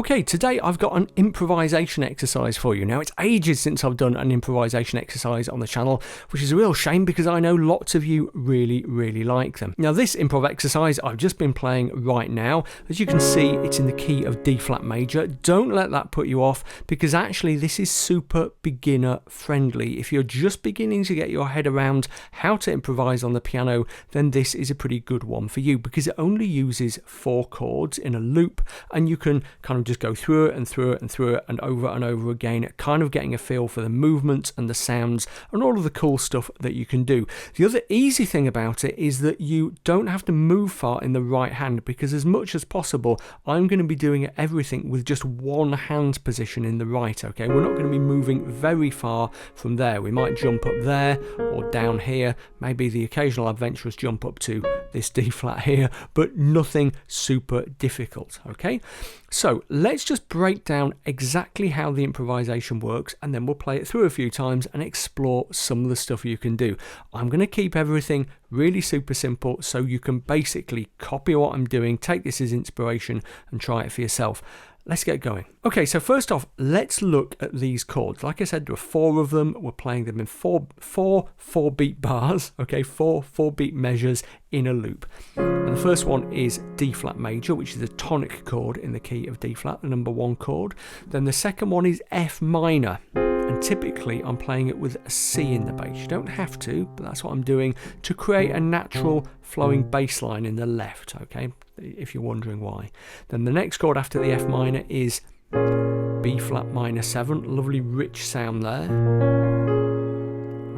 Okay, today I've got an improvisation exercise for you. Now, it's ages since I've done an improvisation exercise on the channel, which is a real shame because I know lots of you really, really like them. Now, this improv exercise I've just been playing right now. As you can see, it's in the key of D flat major. Don't let that put you off because actually this is super beginner friendly. If you're just beginning to get your head around how to improvise on the piano, then this is a pretty good one for you because it only uses 4 chords in a loop, and you can kind of just go through it and through it and through it and over again, kind of getting a feel for the movements and the sounds and all of the cool stuff that you can do. The other easy thing about it is that you don't have to move far in the right hand, because as much as possible I'm going to be doing everything with just one hand position in the right. Okay, we're not going to be moving very far from there. We might jump up there or down here, maybe the occasional adventurous jump up to this D flat here, but nothing super difficult. Okay, so let's just break down exactly how the improvisation works, and then we'll play it through a few times and explore some of the stuff you can do. I'm going to keep everything really super simple so you can basically copy what I'm doing, take this as inspiration and try it for yourself. Let's get going. Okay, so first off, let's look at these chords. Like I said, there are 4 of them. We're playing them in four 4-beat bars, okay, 4 4-beat measures in a loop. And the first one is D flat major, which is a tonic chord in the key of D flat, the number 1 chord. Then the second one is F minor. And typically I'm playing it with a C in the bass. You don't have to, but that's what I'm doing to create a natural flowing bass line in the left, okay, if you're wondering why. Then the next chord after the F minor is B flat minor 7, lovely rich sound there.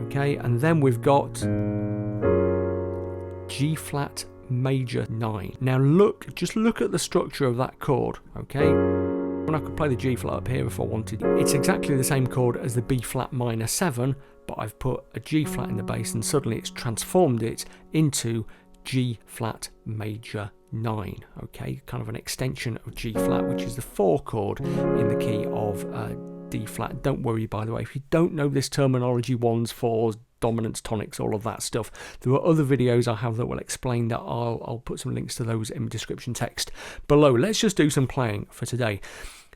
Okay, and then we've got G flat major 9. Now just look at the structure of that chord, okay? I could play the G flat up here if I wanted. It's exactly the same chord as the B flat minor 7, but I've put a G flat in the bass and suddenly it's transformed it into G flat major 9, okay, kind of an extension of G flat, which is the 4 chord in the key of D flat. Don't worry, by the way, if you don't know this terminology, 1s, 4s, dominants, tonics, all of that stuff, there are other videos I have that will explain that. I'll put some links to those in the description text below. Let's just do some playing for today.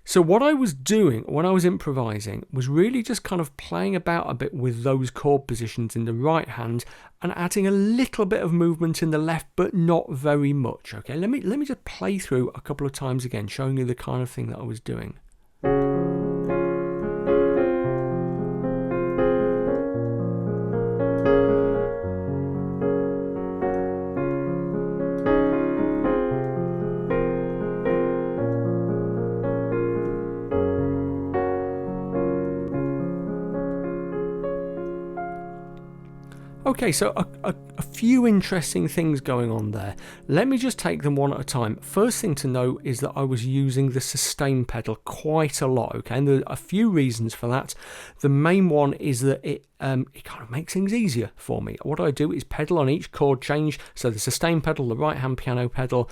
So what I was doing when I was improvising was really just kind of playing about a bit with those chord positions in the right hand and adding a little bit of movement in the left, but not very much. Okay, let me just play through a couple of times again, showing you the kind of thing that I was doing. Okay, so a few interesting things going on there. Let me just take them one at a time. First thing to know is that I was using the sustain pedal quite a lot, okay, and there are a few reasons for that. The main one is that it kind of makes things easier for me. What I do is pedal on each chord change, so the sustain pedal, the right hand piano pedal,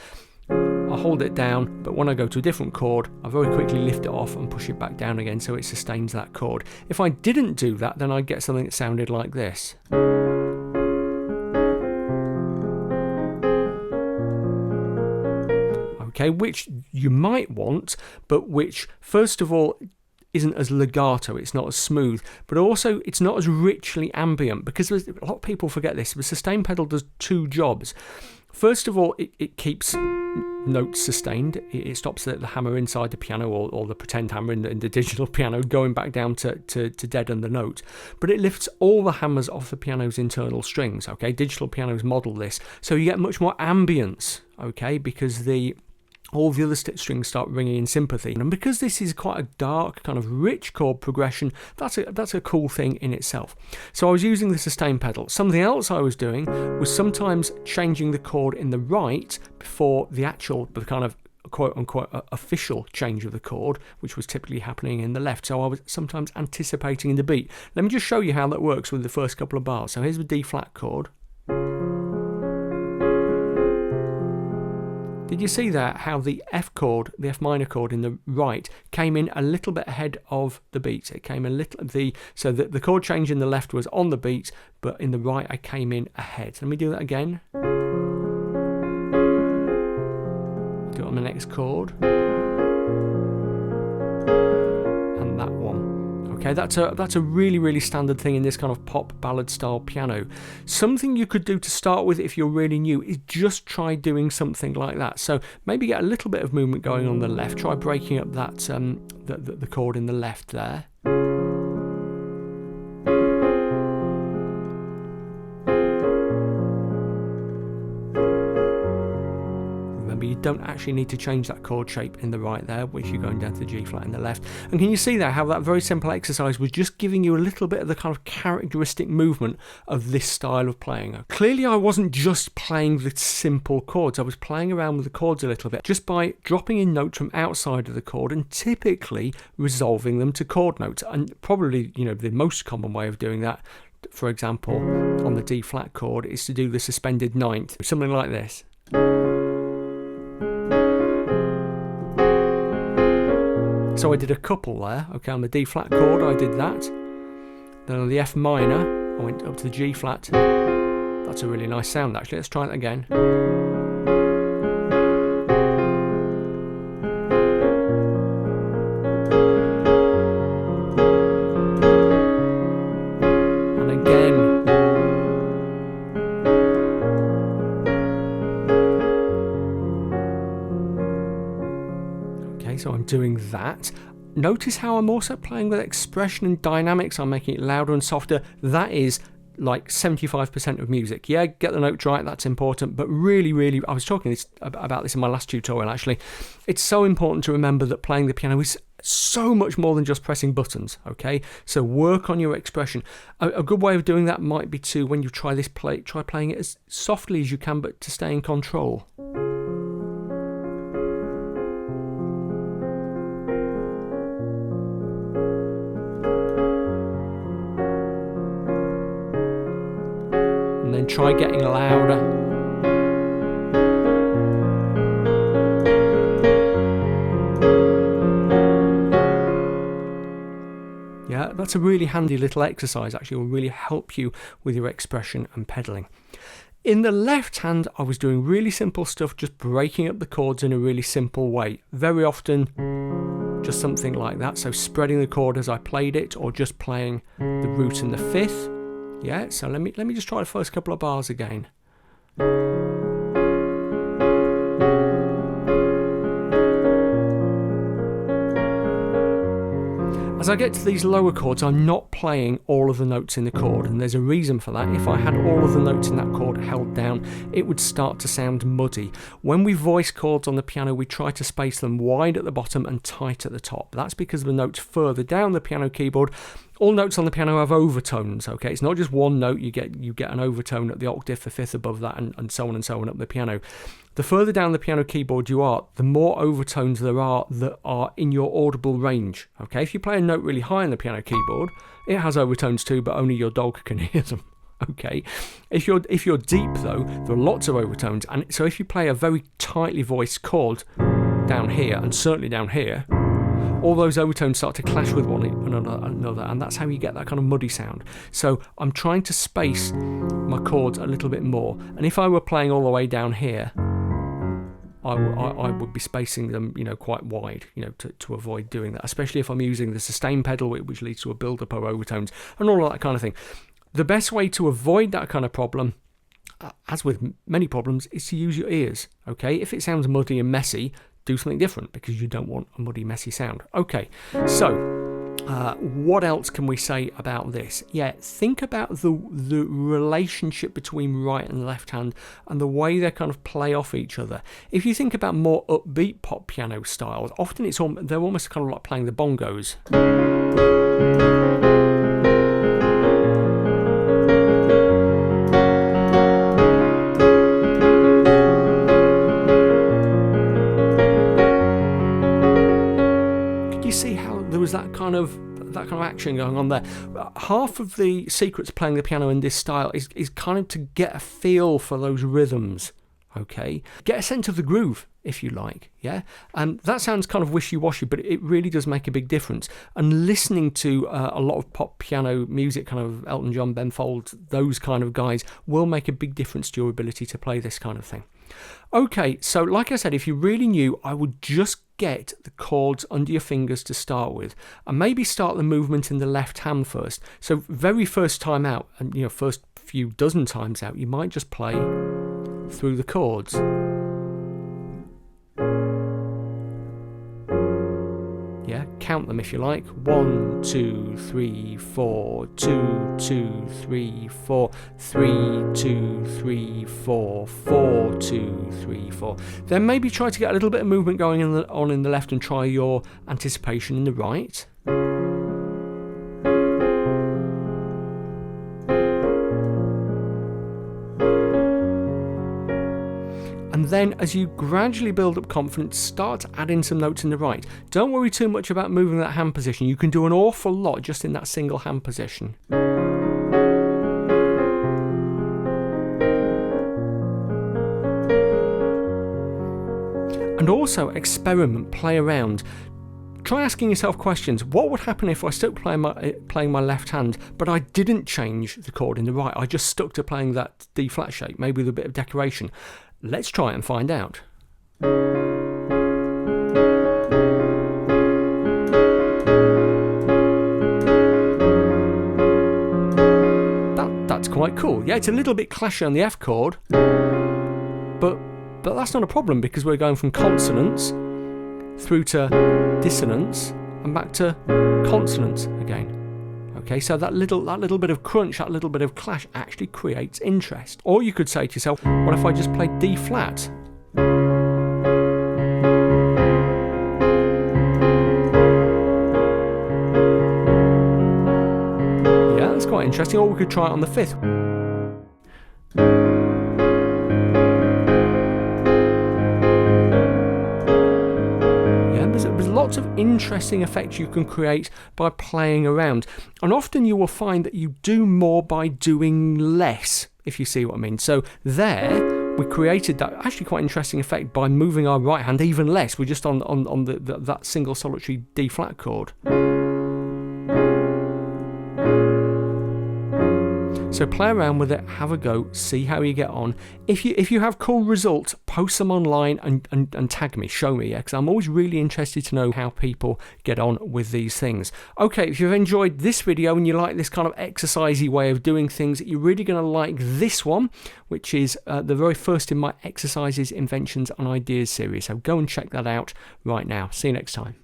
I hold it down, but when I go to a different chord, I very quickly lift it off and push it back down again so it sustains that chord. If I didn't do that, then I'd get something that sounded like this. Okay, which you might want, but which, first of all, isn't as legato, it's not as smooth, but also it's not as richly ambient, because a lot of people forget this. The sustain pedal does 2 jobs. First of all, it keeps notes sustained. It stops the hammer inside the piano, or the pretend hammer in the digital piano, going back down to deaden the note. But it lifts all the hammers off the piano's internal strings. Okay, digital pianos model this, so you get much more ambience. Okay, because all the other strings start ringing in sympathy. And because this is quite a dark, kind of rich chord progression, that's a cool thing in itself. So I was using the sustain pedal. Something else I was doing was sometimes changing the chord in the right before the kind of quote-unquote official change of the chord, which was typically happening in the left. So I was sometimes anticipating the beat. Let me just show you how that works with the first couple of bars. So here's the D flat chord. Did you see that, how the F chord, the F minor chord in the right, came in a little bit ahead of the beat? It came a little, so that the chord change in the left was on the beat, but in the right I came in ahead. Let me do that again. Do it on the next chord. Okay, that's a really, really standard thing in this kind of pop ballad style piano. Something you could do to start with if you're really new is just try doing something like that. So maybe get a little bit of movement going on the left. Try breaking up that the chord in the left there. You don't actually need to change that chord shape in the right there, which you're going down to the G flat in the left. And can you see there how that very simple exercise was just giving you a little bit of the kind of characteristic movement of this style of playing? Clearly I wasn't just playing the simple chords, I was playing around with the chords a little bit just by dropping in notes from outside of the chord and typically resolving them to chord notes. And probably, the most common way of doing that, for example, on the D flat chord, is to do the suspended ninth, something like this. So I did a couple there. Okay, on the D flat chord I did that. Then on the F minor I went up to the G flat. That's a really nice sound actually. Let's try that again. And again. So I'm doing that. Notice how I'm also playing with expression and dynamics. I'm making it louder and softer. That is like 75% of music. Yeah, get the notes right, that's important, but really, really, I was talking about this in my last tutorial actually. It's so important to remember that playing the piano is so much more than just pressing buttons, okay? So work on your expression. A good way of doing that might be to, when you try playing it as softly as you can, but to stay in control. And then try getting louder. Yeah, that's a really handy little exercise actually. It will really help you with your expression and pedaling. In the left hand, I was doing really simple stuff, just breaking up the chords in a really simple way. Very often, just something like that. So spreading the chord as I played it, or just playing the root and the fifth. Yeah, so let me just try the first couple of bars again. As I get to these lower chords, I'm not playing all of the notes in the chord, and there's a reason for that. If I had all of the notes in that chord held down, it would start to sound muddy. When we voice chords on the piano, we try to space them wide at the bottom and tight at the top. That's because the notes further down the piano keyboard, all notes on the piano have overtones, okay? It's not just one note, you get an overtone at the octave, the fifth above that, and so on up the piano. The further down the piano keyboard you are, the more overtones there are that are in your audible range, okay? If you play a note really high on the piano keyboard, it has overtones too, but only your dog can hear them, okay? If you're deep though, there are lots of overtones, and so if you play a very tightly voiced chord down here, and certainly down here, all those overtones start to clash with one another, and that's how you get that kind of muddy sound. So I'm trying to space my chords a little bit more, and if I were playing all the way down here, I would be spacing them, quite wide, to avoid doing that, especially if I'm using the sustain pedal, which leads to a build-up of overtones and all of that kind of thing. The best way to avoid that kind of problem, as with many problems, is to use your ears, okay? If it sounds muddy and messy, do something different, because you don't want a muddy, messy sound. Okay, so what else can we say about this? Yeah, think about the relationship between right and left hand and the way they kind of play off each other. If you think about more upbeat pop piano styles, often they're almost kind of like playing the bongos. You see how there was that kind of action going on there. Half of the secret to playing the piano in this style is kind of to get a feel for those rhythms, Okay, get a sense of the groove if you like. Yeah, and that sounds kind of wishy-washy, but it really does make a big difference. And listening to a lot of pop piano music, kind of Elton John, Ben Folds, those kind of guys, will make a big difference to your ability to play this kind of thing. Okay, so like I said, if you're really new, I would just get the chords under your fingers to start with, and maybe start the movement in the left hand first. So very first time out, and first few dozen times out, you might just play through the chords. Yeah, count them if you like. 1, 2, 3, 4, 2, 2, 3, 4, 3, 2, 3, 4, 4, 2, 3, 4. Then maybe try to get a little bit of movement going on in the left and try your anticipation in the right. And then as you gradually build up confidence, start adding some notes in the right. Don't worry too much about moving that hand position. You can do an awful lot just in that single hand position. And also experiment, play around. Try asking yourself questions. What would happen if I stuck playing my left hand, but I didn't change the chord in the right? I just stuck to playing that D flat shape, maybe with a bit of decoration. Let's try it and find out. That's quite cool. Yeah, it's a little bit clashy on the F chord, but that's not a problem because we're going from consonants through to dissonance and back to consonants again. Okay, so that little bit of crunch, that little bit of clash actually creates interest. Or you could say to yourself, what if I just played D flat? Yeah, that's quite interesting. Or we could try it on the fifth. There's lots of interesting effects you can create by playing around, and often you will find that you do more by doing less, if you see what I mean. So there we created that actually quite interesting effect by moving our right hand even less. We're just on that single solitary D flat chord. So play around with it, have a go, see how you get on. If you have cool results, post them online and tag me, show me, yeah, because I'm always really interested to know how people get on with these things. Okay, if you've enjoyed this video and you like this kind of exercisey way of doing things, you're really going to like this one, which is the very first in my Exercises, Inventions and Ideas series. So go and check that out right now. See you next time.